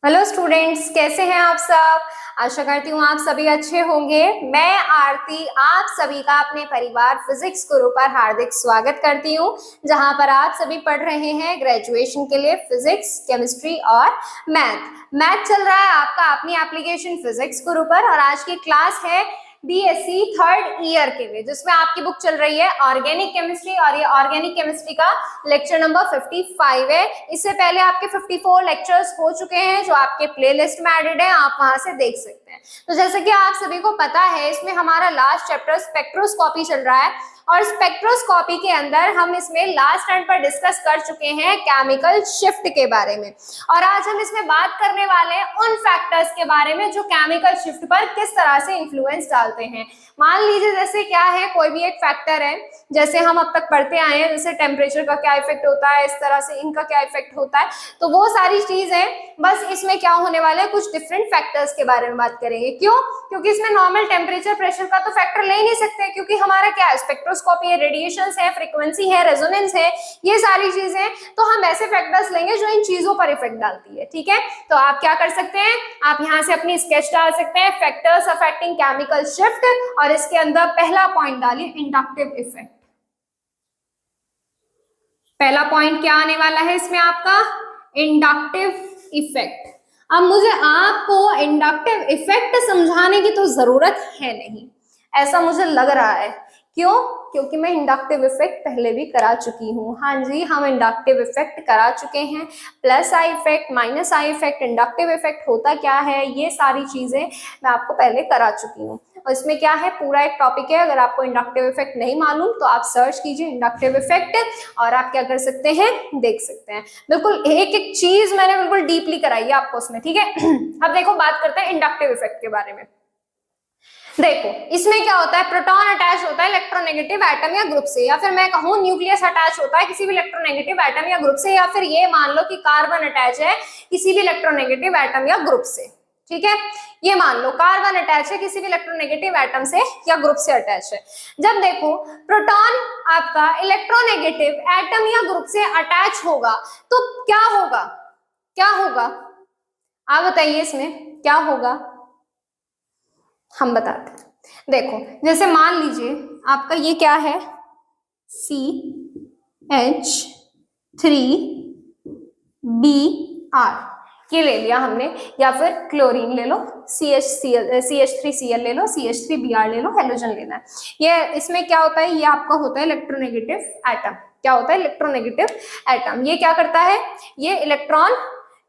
Hello students, कैसे हैं आप सब। आशा करती हूँ आप सभी अच्छे होंगे। मैं आरती आप सभी का अपने परिवार फिजिक्स गुरु पर हार्दिक स्वागत करती हूँ, जहां पर आप सभी पढ़ रहे हैं ग्रेजुएशन के लिए फिजिक्स, केमिस्ट्री और मैथ चल रहा है आपका अपनी एप्लीकेशन फिजिक्स गुरु पर। और आज की क्लास है बीएससी थर्ड ईयर के लिए, जिसमें आपकी बुक चल रही है ऑर्गेनिक केमिस्ट्री, और ये ऑर्गेनिक केमिस्ट्री का लेक्चर नंबर 55 है। इससे पहले आपके 54 लेक्चर्स हो चुके हैं जो आपके प्लेलिस्ट में एडेड है, आप वहां से देख सकते हैं। तो जैसे कि आप सभी को पता है, इसमें हमारा लास्ट चैप्टर स्पेक्ट्रोस्कोपी चल रहा है, और स्पेक्ट्रोस्कोपी के अंदर हम इसमें लास्ट टाइम पर डिस्कस कर चुके हैं केमिकल शिफ्ट के बारे में। और आज हम इसमें बात करने वाले हैं उन फैक्टर्स के बारे में जो केमिकल शिफ्ट पर किस तरह से इन्फ्लुएंस डालते हैं। मान लीजिए जैसे क्या है, कोई भी एक फैक्टर है, जैसे हम अब तक पढ़ते आए हैं, जैसे टेम्परेचर का क्या इफेक्ट होता है, इस तरह से इनका क्या इफेक्ट होता है, तो वो सारी चीज है। बस इसमें क्या होने वाला है, कुछ डिफरेंट फैक्टर्स के बारे में बात करेंगे। क्यों? क्योंकि इसमें नॉर्मल टेम्परेचर प्रेशर का तो फैक्टर ले ही नहीं सकते, क्योंकि हमारा क्या है, स्पेक्ट्रोस्कोपी है, रेडिएशंस है, फ्रीक्वेंसी है, रेजोनेंस है, ये सारी चीजें। तो हम ऐसे फैक्टर्स लेंगे जो इन चीजों पर इफेक्ट डालती है। ठीक है, तो आप क्या कर सकते हैं, आप यहाँ से अपनी स्केच डाल सकते हैं, फैक्टर्स अफेक्टिंग केमिकल शिफ्ट, और इसके अंदर पहला पॉइंट डालिए इंडक्टिव इफेक्ट। पहला पॉइंट क्या आने वाला है इसमें आपका, इंडक्टिव इफेक्ट। अब मुझे आपको इंडक्टिव इफेक्ट समझाने की तो जरूरत है नहीं, ऐसा मुझे लग रहा है। क्यों? क्योंकि मैं इंडक्टिव इफेक्ट पहले भी करा चुकी हूँ। हाँ जी, हम इंडक्टिव इफेक्ट करा चुके हैं। Plus I effect, minus I effect, inductive effect होता क्या है, ये सारी चीजें मैं आपको पहले करा चुकी हूँ। और इसमें क्या है, पूरा एक टॉपिक है। अगर आपको इंडक्टिव इफेक्ट नहीं मालूम तो आप सर्च कीजिए इंडक्टिव इफेक्ट, और आप क्या कर सकते हैं, देख सकते हैं। बिल्कुल एक एक चीज मैंने बिल्कुल डीपली कराई है आपको उसमें। ठीक है, अब देखो बात करते हैं इंडक्टिव इफेक्ट के बारे में। देखो इसमें क्या होता है, प्रोटॉन अटैच होता है इलेक्ट्रोनेगेटिव एटम या ग्रुप से, या फिर मैं कहूं न्यूक्लियस अटैच होता है किसी भी इलेक्ट्रोनेगेटिव एटम या ग्रुप से, या फिर ये मान लो कि कार्बन अटैच है किसी भी इलेक्ट्रोनेगेटिव एटम या ग्रुप से। ठीक है, ये मान लो कार्बन अटैच है किसी भी इलेक्ट्रोनेगेटिव एटम से या ग्रुप से अटैच है। जब देखो प्रोटॉन आपका इलेक्ट्रोनेगेटिव एटम या ग्रुप से अटैच होगा तो क्या होगा, क्या होगा आप बताइए, इसमें क्या होगा हम बताते हैं। देखो जैसे मान लीजिए आपका ये क्या है, CH3Br, ये ले लिया हमने, या फिर क्लोरीन ले लो, CH3Cl ले लो, CH3Br ले लो, हेलोजन लेना है। ये इसमें क्या होता है, ये आपका होता है इलेक्ट्रोनेगेटिव एटम। क्या होता है, इलेक्ट्रोनेगेटिव एटम। ये क्या करता है, ये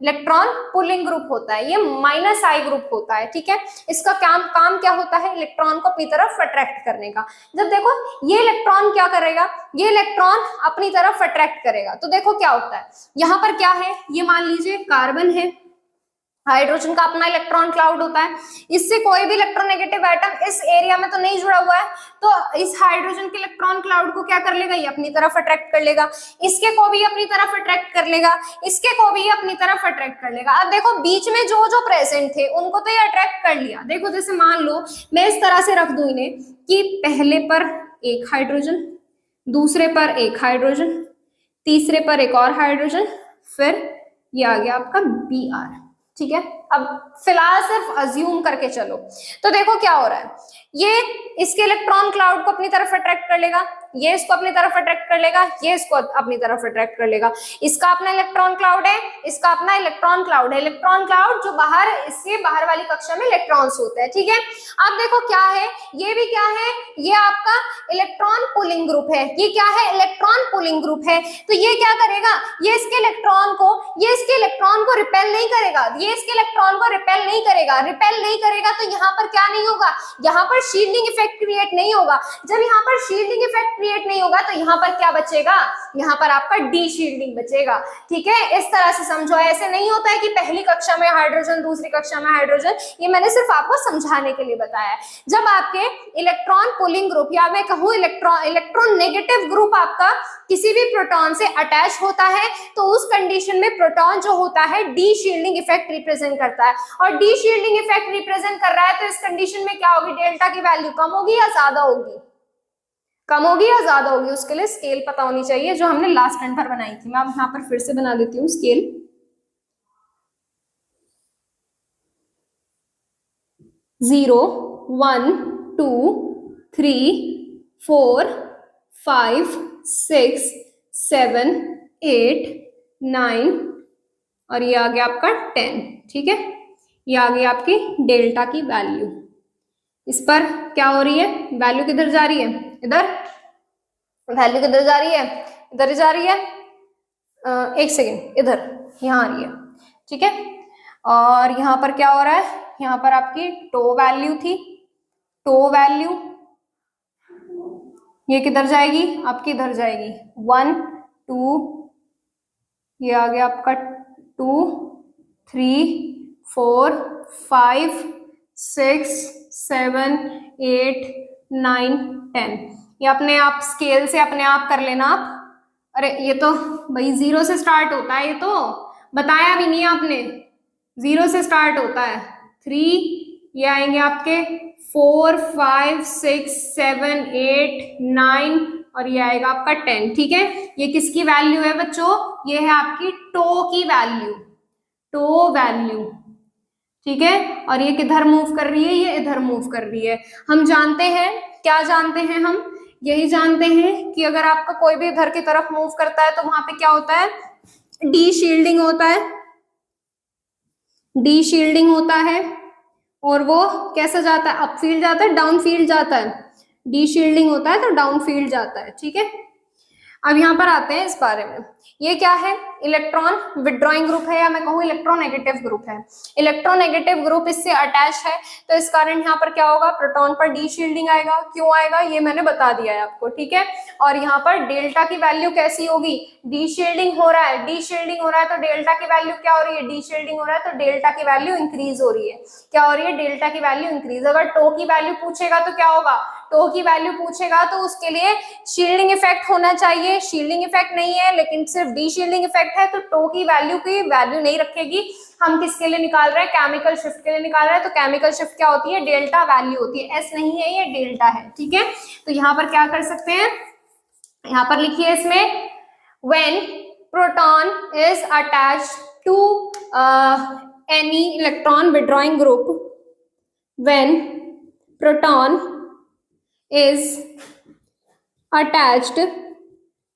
इलेक्ट्रॉन पुलिंग ग्रुप होता है, ये माइनस आई ग्रुप होता है। ठीक है, इसका काम क्या होता है, इलेक्ट्रॉन को अपनी तरफ अट्रैक्ट करने का। जब देखो ये इलेक्ट्रॉन क्या करेगा, ये इलेक्ट्रॉन अपनी तरफ अट्रैक्ट करेगा, तो देखो क्या होता है, यहाँ पर क्या है, ये मान लीजिए कार्बन है, हाइड्रोजन का अपना इलेक्ट्रॉन क्लाउड होता है, इससे कोई भी इलेक्ट्रोनेगेटिव एटम इस एरिया में तो नहीं जुड़ा हुआ है, तो इस हाइड्रोजन के इलेक्ट्रॉन क्लाउड को क्या कर लेगा, ये अपनी तरफ अट्रैक्ट कर लेगा, इसके को भी अपनी तरफ अट्रैक्ट कर लेगा, इसके को भी अपनी तरफ अट्रैक्ट कर लेगा। अब देखो बीच में जो जो प्रेजेंट थे उनको तो ये अट्रैक्ट कर लिया। देखो जैसे मान लो मैं इस तरह से रख दूं इन्हें कि पहले पर एक हाइड्रोजन, दूसरे पर एक हाइड्रोजन, तीसरे पर एक और हाइड्रोजन, फिर ये आ गया आपका Br। ठीक है, अब फिलहाल सिर्फ अज्यूम करके चलो, तो देखो क्या हो रहा है, ये इसके इलेक्ट्रॉन क्लाउड को अपनी तरफ अट्रैक्ट कर लेगा, ये इसको अपनी तरफ अट्रैक्ट कर लेगा, ये इसको अपनी तरफ अट्रैक्ट कर लेगा। इसका अपना इलेक्ट्रॉन क्लाउड है, इसका अपना इलेक्ट्रॉन क्लाउड है, इलेक्ट्रॉन क्लाउड जो बाहर, इससे बाहर वाली कक्षा में इलेक्ट्रॉन्स होते हैं। ठीक है, अब देखो क्या है, ये भी क्या है, ये आपका इलेक्ट्रॉन पुलिंग ग्रुप है। ये क्या है, इलेक्ट्रॉन पुलिंग ग्रुप है। तो ये क्या करेगा, ये इसके इलेक्ट्रॉन को रिपेल नहीं करेगा, ये इसके इलेक्ट्रॉन को रिपेल नहीं करेगा, तो यहाँ पर क्या नहीं होगा, यहाँ पर शील्डिंग इफेक्ट क्रिएट नहीं होगा। जब यहाँ पर शील्डिंग इफेक्ट क्रिएट नहीं होगा तो यहाँ पर क्या बचेगा, यहाँ पर आपका डी शील्डिंग बचेगा। ठीक है, इस तरह से समझो, ऐसे नहीं होता है कि पहली कक्षा में हाइड्रोजन दूसरी कक्षा में हाइड्रोजन, ये मैंने सिर्फ आपको समझाने के लिए बताया है। जब आपके इलेक्ट्रॉन पुलिंग ग्रुप, या मैं कहूँ इलेक्ट्रॉन नेगेटिव ग्रुप आपका किसी भी प्रोटॉन से अटैच होता है, तो उस कंडीशन में प्रोटॉन जो होता है डी शील्डिंग इफेक्ट रिप्रेजेंट करता है, और डी शील्डिंग इफेक्ट रिप्रेजेंट कर रहा है, तो इस कंडीशन में क्या होगी, डेल्टा की वैल्यू कम होगी या ज्यादा होगी, कम होगी या ज्यादा होगी। उसके लिए स्केल पता होनी चाहिए जो हमने लास्ट टाइम पर बनाई थी। मैं अब यहाँ पर फिर से बना देती हूँ स्केल। 0 1 2 3 4 5 6 7 8 9 और ये आ गया आपका 10। ठीक है, ये आ गई आपकी डेल्टा की वैल्यू। इस पर क्या हो रही है, वैल्यू किधर जा रही है, इधर, वैल्यू किधर जा रही है, इधर जा रही है, एक सेकेंड, इधर, यहाँ आ रही है। ठीक है, और यहाँ पर क्या हो रहा है, यहाँ पर आपकी टो वैल्यू थी, टो वैल्यू ये किधर जाएगी, आपकी इधर जाएगी, 1 2, ये आ गया आपका 2 3 4 5 6 7 8 9 10। ये अपने आप स्केल से अपने आप कर लेना आप। अरे ये तो भाई 0 से स्टार्ट होता है, ये तो बताया भी नहीं आपने, 0 से स्टार्ट होता है। 3, ये आएंगे आपके 4 5 6 7 8 9 और ये आएगा आपका 10। ठीक है, ये किसकी वैल्यू है बच्चों, ये है आपकी टो की वैल्यू, टो वैल्यू। ठीक है, और ये किधर मूव कर रही है, ये इधर मूव कर रही है। हम जानते हैं, क्या जानते हैं हम, यही जानते हैं कि अगर आपका कोई भी इधर की तरफ मूव करता है तो वहां पे क्या होता है, डी शील्डिंग होता है, डी शील्डिंग होता है। और वो कैसा जाता है, अप फील्ड जाता है, डाउन फील्ड जाता है, डी शील्डिंग होता है तो डाउन फील्ड जाता है। ठीक है, अब यहाँ पर आते हैं इस बारे में, ये क्या है, इलेक्ट्रॉन विड्रॉइंग ग्रुप है या मैं कहूँ इलेक्ट्रोनेगेटिव ग्रुप है। इलेक्ट्रोनेगेटिव ग्रुप इससे अटैच है तो इस कारण यहाँ पर क्या होगा, प्रोटॉन पर डी शील्डिंग आएगा। क्यों आएगा ये मैंने बता दिया है आपको। ठीक है, और यहाँ पर डेल्टा की वैल्यू कैसी होगी, डी शील्डिंग हो रहा है, डी शील्डिंग हो रहा है तो डेल्टा की वैल्यू क्या हो रही है, डी शील्डिंग हो रहा है तो डेल्टा की वैल्यू इंक्रीज हो रही है। क्या हो रही है, डेल्टा की वैल्यू इंक्रीज। अगर टो की वैल्यू पूछेगा तो क्या होगा, टो की वैल्यू पूछेगा तो उसके लिए शील्डिंग इफेक्ट होना चाहिए, शील्डिंग इफेक्ट नहीं है लेकिन सिर्फ डी शील्डिंग इफेक्ट है तो टो की वैल्यू नहीं रखेगी। हम किसके लिए निकाल रहे हैं, केमिकल शिफ्ट के लिए निकाल रहे हैं, तो केमिकल शिफ्ट क्या होती है, डेल्टा वैल्यू होती है, एस नहीं है ये डेल्टा है। ठीक है, तो यहाँ पर क्या कर सकते हैं, यहाँ पर लिखिए इसमें, when proton is attached to any electron withdrawing group, when proton is attached,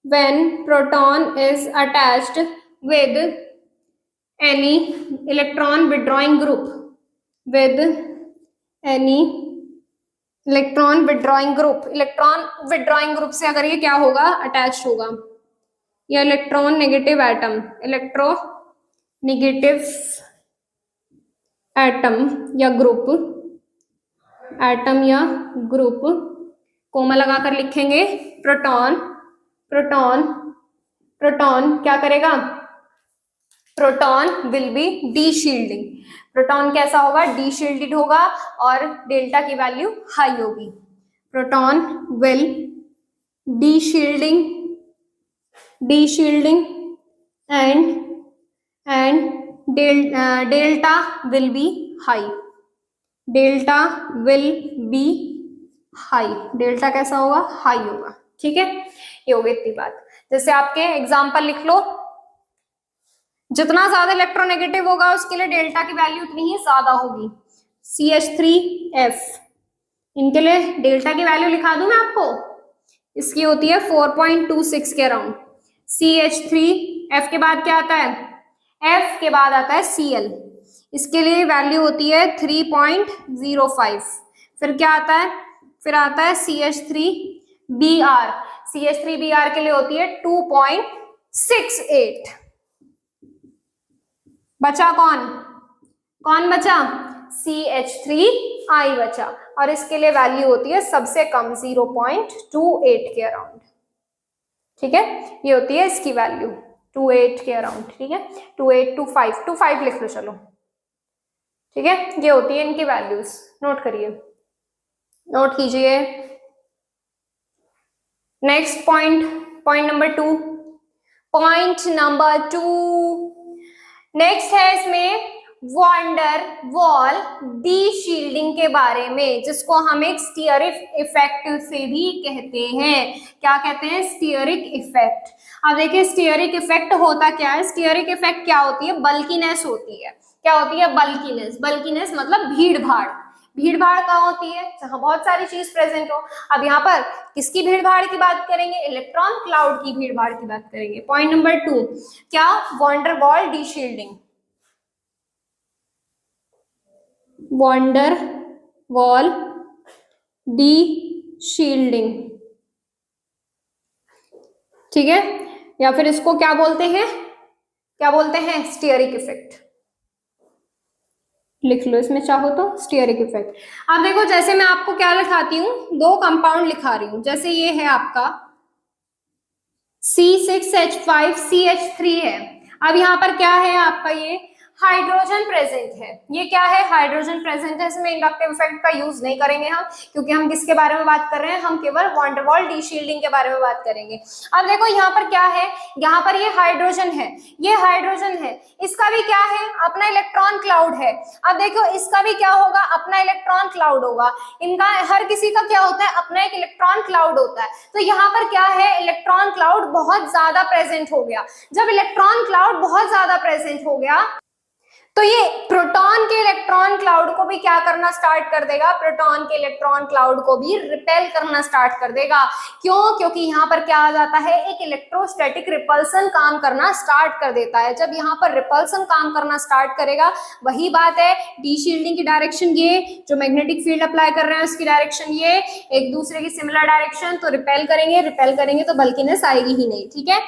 when proton is attached with any electron withdrawing group, with any electron withdrawing group, electron withdrawing group से अगर ये क्या होगा, अटैच होगा, या electron negative atom, electro negative atom या group, atom या group, coma लगाकर लिखेंगे, प्रोटॉन, प्रोटॉन, प्रोटॉन क्या करेगा, proton will be D shielding, proton कैसा होगा, डी शील्डेड होगा और डेल्टा की वैल्यू हाई होगी। Proton will D shielding, D shielding and delta will be high, delta will be high, delta कैसा होगा, हाई होगा। ठीक है, ये हो गई इतनी बात। जैसे आपके एग्जांपल लिख लो, जितना ज्यादा इलेक्ट्रोनेगेटिव होगा उसके लिए डेल्टा की वैल्यू उतनी ही ज्यादा होगी। CH3F, इनके लिए डेल्टा की वैल्यू लिखा दूं मैं आपको, इसकी होती है 4.26 के अराउंड। CH3F के बाद क्या आता है, F के बाद आता है Cl, इसके लिए वैल्यू होती है 3.05। फिर क्या आता है, फिर आता है CH3Br, CH3Br के लिए होती है 2.68। बचा कौन, कौन बचा, CH3I बचा, और इसके लिए वैल्यू होती है सबसे कम 0.28 के अराउंड। ठीक है, ये होती है इसकी वैल्यू 28 के अराउंड। ठीक है, 28 25 लिख लो चलो। ठीक है, ये होती है इनकी वैल्यूज, नोट करिए, नोट कीजिए। Next point, point number 2, point number 2 next है इसमें वॉन्डर वॉल डी शील्डिंग के बारे में, जिसको हम एक स्टीयरिक इफेक्ट से भी कहते हैं। क्या कहते हैं, स्टीयरिक इफेक्ट। अब देखिए स्टीयरिक इफेक्ट होता क्या है, स्टीयरिक इफेक्ट क्या होती है, बल्कीनेस होती है। क्या होती है, बल्कीनेस, बल्कीनेस मतलब भीड़ भाड़, भीड़ भाड़ कहाँ होती है? जहां बहुत सारी चीज प्रेजेंट हो। अब यहाँ पर किसकी भीड़ भाड़ की बात करेंगे? इलेक्ट्रॉन क्लाउड की भीड़ भाड़ की बात करेंगे। पॉइंट नंबर 2 क्या? Van der Waals deshielding. Van der Waals deshielding, ठीक है, या फिर इसको क्या बोलते हैं? क्या बोलते हैं? Stearic effect. लिख लो इसमें चाहो तो, स्टीयरिक इफेक्ट। अब देखो जैसे मैं आपको क्या लिखाती हूँ, दो कंपाउंड लिखा रही हूँ। जैसे ये है आपका C6H5CH3 है। अब यहाँ पर क्या है आपका? ये हाइड्रोजन प्रेजेंट है। ये क्या है? हाइड्रोजन प्रेजेंट है। इसमें इंडक्टिव इफेक्ट का यूज नहीं करेंगे हम, क्योंकि हम किसके बारे में बात कर रहे हैं? हम केवल वॉन डेर वाल डीशील्डिंग के बारे में बात करेंगे। अब देखो यहाँ पर क्या है? यहाँ पर ये हाइड्रोजन है, ये हाइड्रोजन है, इसका भी क्या है? अपना इलेक्ट्रॉन क्लाउड है। अब देखो इसका भी क्या होगा? अपना इलेक्ट्रॉन क्लाउड होगा। इनका हर किसी का क्या होता है? अपना एक इलेक्ट्रॉन क्लाउड होता है। तो यहाँ पर क्या है? इलेक्ट्रॉन क्लाउड बहुत ज्यादा प्रेजेंट हो गया। जब इलेक्ट्रॉन क्लाउड बहुत ज्यादा प्रेजेंट हो गया तो ये प्रोटॉन के इलेक्ट्रॉन क्लाउड को भी क्या करना स्टार्ट कर देगा? प्रोटॉन के इलेक्ट्रॉन क्लाउड को भी रिपेल करना स्टार्ट कर देगा। क्यों? क्योंकि यहाँ पर क्या आ जाता है? एक इलेक्ट्रोस्टैटिक रिपल्सन काम करना स्टार्ट कर देता है। जब यहाँ पर रिपल्सन काम करना स्टार्ट करेगा, वही बात है, डीशील्डिंग की डायरेक्शन ये, जो मैग्नेटिक फील्ड अप्लाई कर रहे हैं उसकी डायरेक्शन ये, एक दूसरे की सिमिलर डायरेक्शन, तो रिपेल करेंगे तो बल्कीनेस आएगी ही नहीं, ठीक है,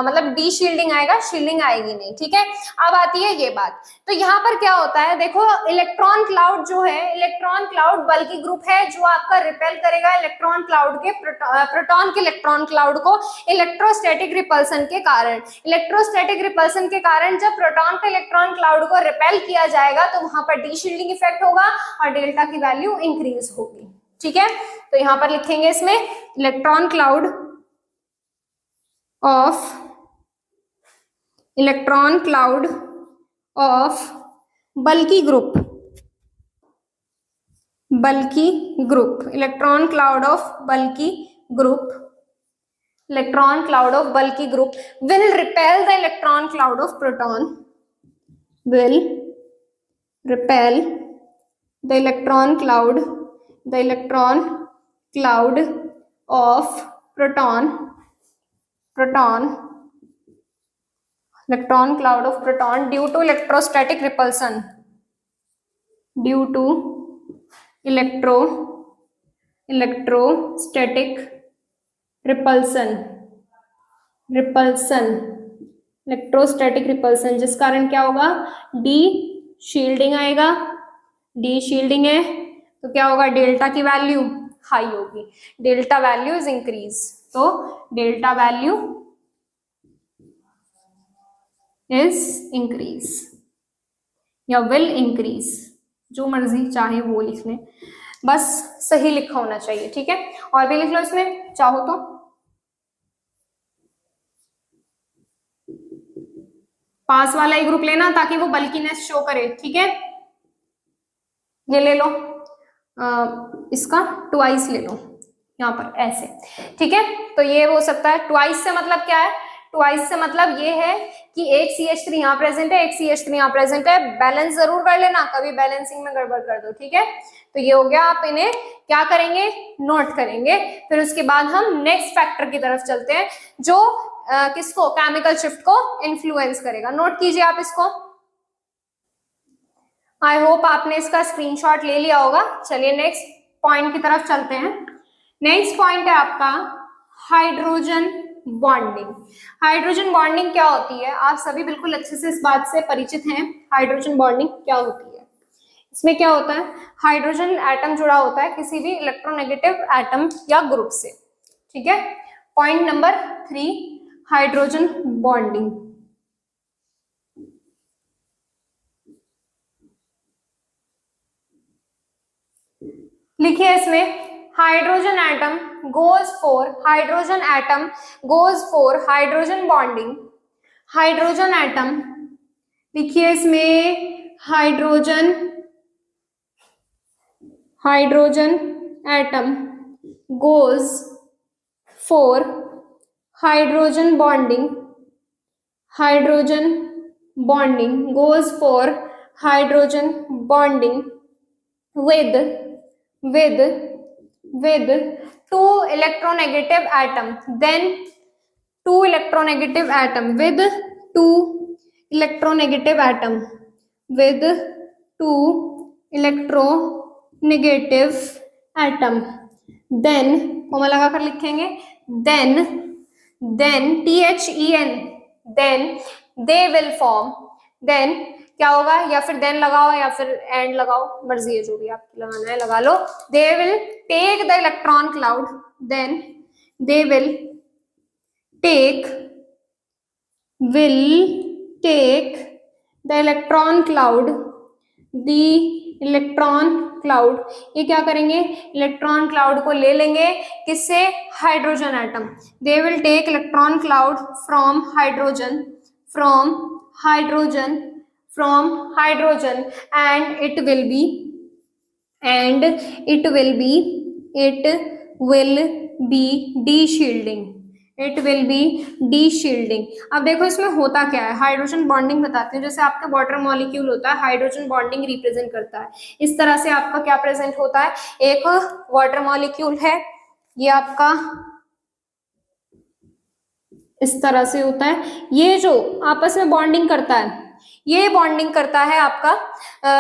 मतलब डीशील्डिंग आएगा, शील्डिंग आएगी नहीं, ठीक है। अब आती है ये बात, तो यहाँ पर क्या होता है? देखो इलेक्ट्रॉन क्लाउड जो है, इलेक्ट्रॉन क्लाउड बल्कि ग्रुप है जो आपका रिपेल करेगा इलेक्ट्रॉन क्लाउड के, प्रोटॉन के इलेक्ट्रॉन क्लाउड को इलेक्ट्रोस्टैटिक रिपल्सन के कारण। इलेक्ट्रोस्टैटिक रिपल्सन के कारण जब प्रोटॉन के इलेक्ट्रॉन क्लाउड को रिपेल किया जाएगा तो वहां पर डीशील्डिंग इफेक्ट होगा और डेल्टा की वैल्यू इंक्रीज होगी, ठीक है। तो यहाँ पर लिखेंगे इसमें electron cloud of bulky group, electron cloud of bulky group, electron cloud of bulky group will repel the electron cloud of proton, will repel the electron cloud of proton, electron cloud of proton due to electrostatic repulsion, due to electrostatic repulsion, electrostatic repulsion, जिस कारण क्या होगा? D shielding आएगा। D shielding है तो क्या होगा? Delta की वैल्यू हाई होगी, डेल्टा वैल्यू इज इंक्रीज, तो डेल्टा वैल्यू इज इंक्रीज या विल इंक्रीज, जो मर्जी चाहे वो लिख लें, बस सही लिखा होना चाहिए, ठीक है। और भी लिख लो इसमें चाहो तो, पास वाला ही ग्रुप लेना ताकि वो बल्कीनेस शो करे, ठीक है। ये ले लो, इसका ट्वाइस ले लो यहाँ पर ऐसे, ठीक है। तो ये हो सकता है ट्वाइस से मतलब क्या है? ट्वाइस से मतलब ये है कि एक CH3 यहाँ प्रेजेंट है, एक CH3 यहाँ प्रेजेंट है, बैलेंस जरूर कर लेना, कभी बैलेंसिंग में गड़बड़ कर दो, ठीक है। तो ये हो गया, आप इन्हें क्या करेंगे? नोट करेंगे। फिर उसके बाद हम नेक्स्ट फैक्टर की तरफ चलते हैं जो किसको? केमिकल शिफ्ट को इन्फ्लुएंस करेगा। नोट कीजिए आप इसको। आई होप आपने इसका स्क्रीनशॉट ले लिया होगा। चलिए नेक्स्ट पॉइंट की तरफ चलते हैं। नेक्स्ट पॉइंट है आपका हाइड्रोजन बॉन्डिंग। हाइड्रोजन बॉन्डिंग क्या होती है? आप सभी बिल्कुल अच्छे से इस बात से परिचित हैं, हाइड्रोजन बॉन्डिंग क्या होती है। इसमें क्या होता है? हाइड्रोजन एटम जुड़ा होता है किसी भी इलेक्ट्रोनेगेटिव एटम या ग्रुप से, ठीक है। Point number 3, hydrogen bonding. लिखिए इसमें hydrogen atom goes for hydrogen bonding. Hydrogen atom लिखिए इसमें hydrogen atom goes for hydrogen bonding goes for hydrogen bonding with with two electronegative atom, then two electronegative atom with two electronegative atom with two electronegative atom, then comma लगा कर लिखेंगे then THEN, then they will form, then क्या होगा, या फिर then लगाओ या फिर एंड लगाओ, मर्जी है जो भी आपकी लगाना है लगा लो. They will take the electron cloud, then they will take the electron cloud, the electron cloud. ये क्या करेंगे, इलेक्ट्रॉन क्लाउड को ले लेंगे किससे, hydrogen atom. They will take electron cloud from hydrogen and it will be de-shielding. अब देखो इसमें होता क्या है, हाइड्रोजन बॉन्डिंग बताते हैं. जैसे आपका वाटर मॉलिक्यूल होता है, हाइड्रोजन बॉन्डिंग रिप्रेजेंट करता है. इस तरह से आपका क्या प्रेजेंट होता है, एक वाटर मॉलिक्यूल है, ये आपका इस तरह से होता है. ये जो आपस में बॉन्डिंग करता है, ये बॉन्डिंग करता है आपका,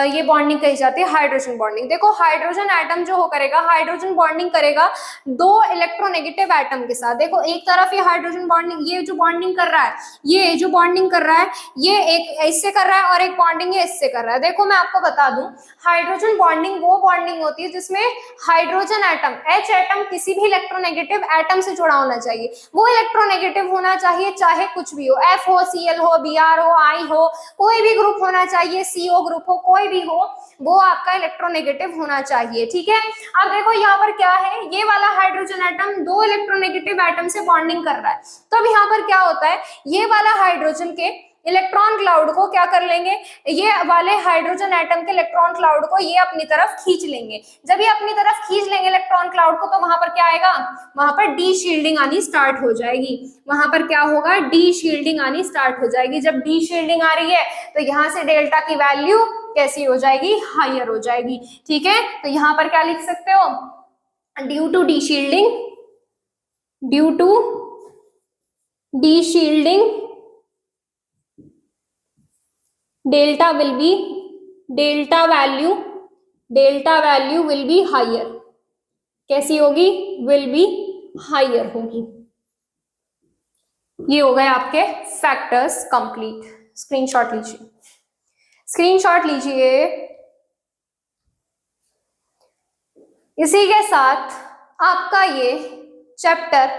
ये बॉन्डिंग कही जाती है हाइड्रोजन बॉन्डिंग. देखो हाइड्रोजन एटम जो करेगा, हाइड्रोजन बॉन्डिंग करेगा दो इलेक्ट्रोनेगेटिव एटम के साथ. देखो एक तरफ ये हाइड्रोजन बॉन्डिंग, ये जो बॉन्डिंग कर रहा है, ये जो बॉन्डिंग कर रहा है, ये एक इससे कर रहा है और एक बॉन्डिंग ये इससे कर रहा है. देखो मैं आपको बता दूं, हाइड्रोजन बॉन्डिंग वो बॉन्डिंग होती है जिसमें हाइड्रोजन एटम, H एटम किसी भी इलेक्ट्रोनेगेटिव एटम से जुड़ा होना चाहिए. वो इलेक्ट्रोनेगेटिव होना चाहिए चाहे कुछ भी हो, F हो, Cl हो, Br हो, I हो, कोई भी ग्रुप होना चाहिए, CO ग्रुप हो, कोई भी हो, वो आपका इलेक्ट्रोनेगेटिव होना चाहिए. ठीक है. अब देखो यहाँ पर क्या है, ये वाला हाइड्रोजन एटम दो इलेक्ट्रोनेगेटिव एटम से बॉन्डिंग कर रहा है. तो अब यहाँ पर क्या होता है, ये वाला हाइड्रोजन के इलेक्ट्रॉन क्लाउड को क्या कर लेंगे, ये वाले हाइड्रोजन एटम के इलेक्ट्रॉन क्लाउड को ये अपनी तरफ खींच लेंगे. जब ये अपनी तरफ खींच लेंगे इलेक्ट्रॉन क्लाउड को, तो वहां पर क्या आएगा, वहां पर डी शील्डिंग आनी स्टार्ट हो जाएगी. वहां पर क्या होगा, डी शील्डिंग आनी स्टार्ट हो जाएगी. जब डी शील्डिंग आ रही है तो यहाँ से डेल्टा की वैल्यू कैसी हो जाएगी, हायर हो जाएगी. ठीक है. तो यहाँ पर क्या लिख सकते हो, due to deshielding delta value will be higher. कैसी होगी, will be higher होगी. ये हो गए आपके फैक्टर्स कंप्लीट. स्क्रीनशॉट लीजिए. इसी के साथ आपका ये चैप्टर,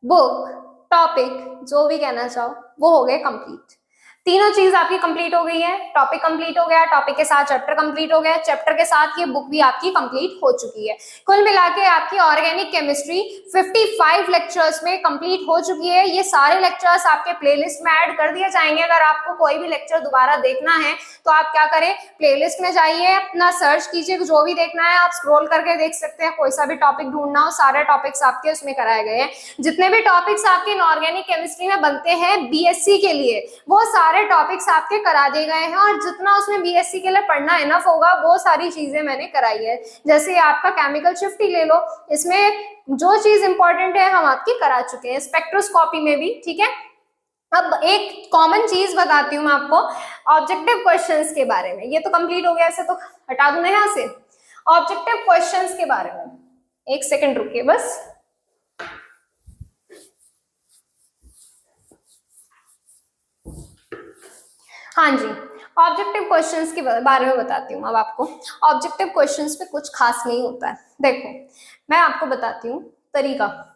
बुक, टॉपिक जो भी कहना चाहो वो हो गए कंप्लीट. तीनों चीज आपकी कंप्लीट हो गई है. टॉपिक कंप्लीट हो गया, टॉपिक के साथ चैप्टर कंप्लीट हो गया, चैप्टर के साथ ये बुक भी आपकी कंप्लीट हो चुकी है. कुल मिला के आपकी ऑर्गेनिक केमिस्ट्री 55 लेक्चर्स में कंप्लीट हो चुकी है. ये सारे लेक्चर्स आपके प्लेलिस्ट में ऐड कर दिए जाएंगे. अगर आपको कोई भी लेक्चर दोबारा देखना है तो आप क्या करें, प्लेलिस्ट में जाइए, अपना सर्च कीजिए, जो भी देखना है आप स्क्रॉल करके देख सकते हैं. कोई सा भी टॉपिक ढूंढना हो, सारे टॉपिक्स आपके उसमें कराए गए हैं. जितने भी टॉपिक्स आपके इनऑर्गेनिक केमिस्ट्री में बनते हैं बीएससी के लिए, वो सारे टॉपिक्स आपके करा दिए गए हैं. और जितना उसमें बीएससी के लिए पढ़ना इनफ होगा वो सारी चीजें मैंने कराई है. जैसे आपका केमिकल शिफ्ट ही ले लो, इसमें जो चीज इंपॉर्टेंट है हम आपकी करा चुके हैं, स्पेक्ट्रोस्कोपी में भी. ठीक है. अब एक कॉमन चीज बताती हूँ मैं आपको ऑब्जेक्टिव क्वेश्चंस के बारे में. ये तो कंप्लीट हो गया, ऐसे तो हटा दूं ना यहाँ से. ऑब्जेक्टिव क्वेश्चंस के बारे में एक सेकंड रुकिए बस. हाँ जी, ऑब्जेक्टिव क्वेश्चंस के बारे में बताती हूँ अब आपको. ऑब्जेक्टिव क्वेश्चंस पे कुछ खास नहीं होता है. देखो मैं आपको बताती हूँ तरीका.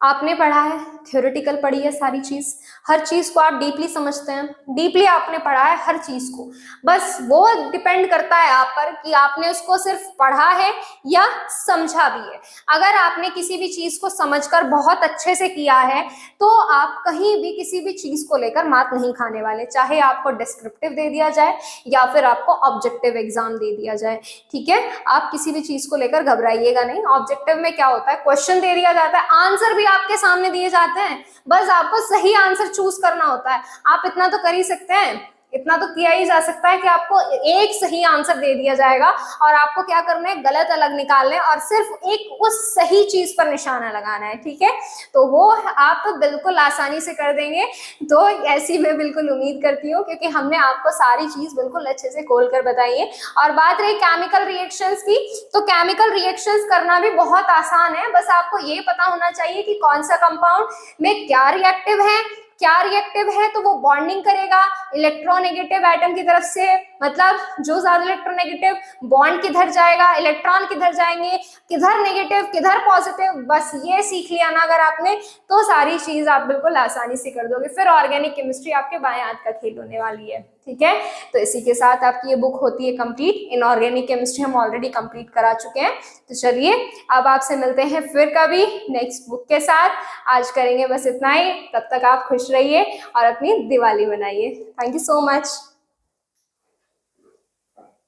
आपने पढ़ा है, थ्योरेटिकल पढ़ी है सारी चीज, हर चीज को आप डीपली समझते हैं, डीपली आपने पढ़ा है हर चीज को. बस वो डिपेंड करता है आप पर कि आपने उसको सिर्फ पढ़ा है या समझा भी है. अगर आपने किसी भी चीज को समझकर बहुत अच्छे से किया है तो आप कहीं भी किसी भी चीज को लेकर मात नहीं खाने वाले, चाहे आपको डिस्क्रिप्टिव दे दिया जाए या फिर आपको ऑब्जेक्टिव एग्जाम दे दिया जाए. ठीक है. आप किसी भी चीज को लेकर घबराइएगा नहीं. ऑब्जेक्टिव में क्या होता है, क्वेश्चन दे दिया जाता है, आंसर भी आपके सामने दिए जाते हैं, बस आपको सही आंसर चूज करना होता है. आप इतना तो कर ही सकते हैं, इतना तो किया ही जा सकता है कि आपको एक सही आंसर दे दिया जाएगा और आपको क्या करना है, गलत अलग निकालने और सिर्फ एक उस सही चीज पर निशाना लगाना है, ठीक है। तो वो आप तो बिल्कुल आसानी से कर देंगे, तो ऐसी मैं बिल्कुल उम्मीद करती हूँ, क्योंकि हमने आपको सारी चीज बिल्कुल अच्छे से खोल कर बताई है। और बात रही केमिकल रिएक्शंस की, तो केमिकल रिएक्शंस करना भी बहुत आसान है, बस आपको ये पता होना चाहिए कि कौन सा कंपाउंड में क्या रिएक्टिव है, क्या रिएक्टिव है, तो वो बॉन्डिंग करेगा इलेक्ट्रोनेगेटिव एटम की तरफ से, मतलब जो ज्यादा इलेक्ट्रोनेगेटिव बॉन्ड किधर जाएगा, इलेक्ट्रॉन किधर जाएंगे, किधर नेगेटिव किधर पॉजिटिव, बस ये सीख लिया ना अगर आपने, तो सारी चीज आप बिल्कुल आसानी से कर दोगे। फिर ऑर्गेनिक केमिस्ट्री आपके बाएं हाथ का खेल होने वाली है, ठीक है। तो इसी के साथ आपकी ये बुक होती है कंप्लीट। इनऑर्गेनिक केमिस्ट्री हम ऑलरेडी कंप्लीट करा चुके हैं। तो चलिए अब आपसे मिलते हैं फिर कभी नेक्स्ट बुक के साथ। आज करेंगे बस इतना ही, तब तक आप खुश रहिए और अपनी दिवाली मनाइए। Thank you so much.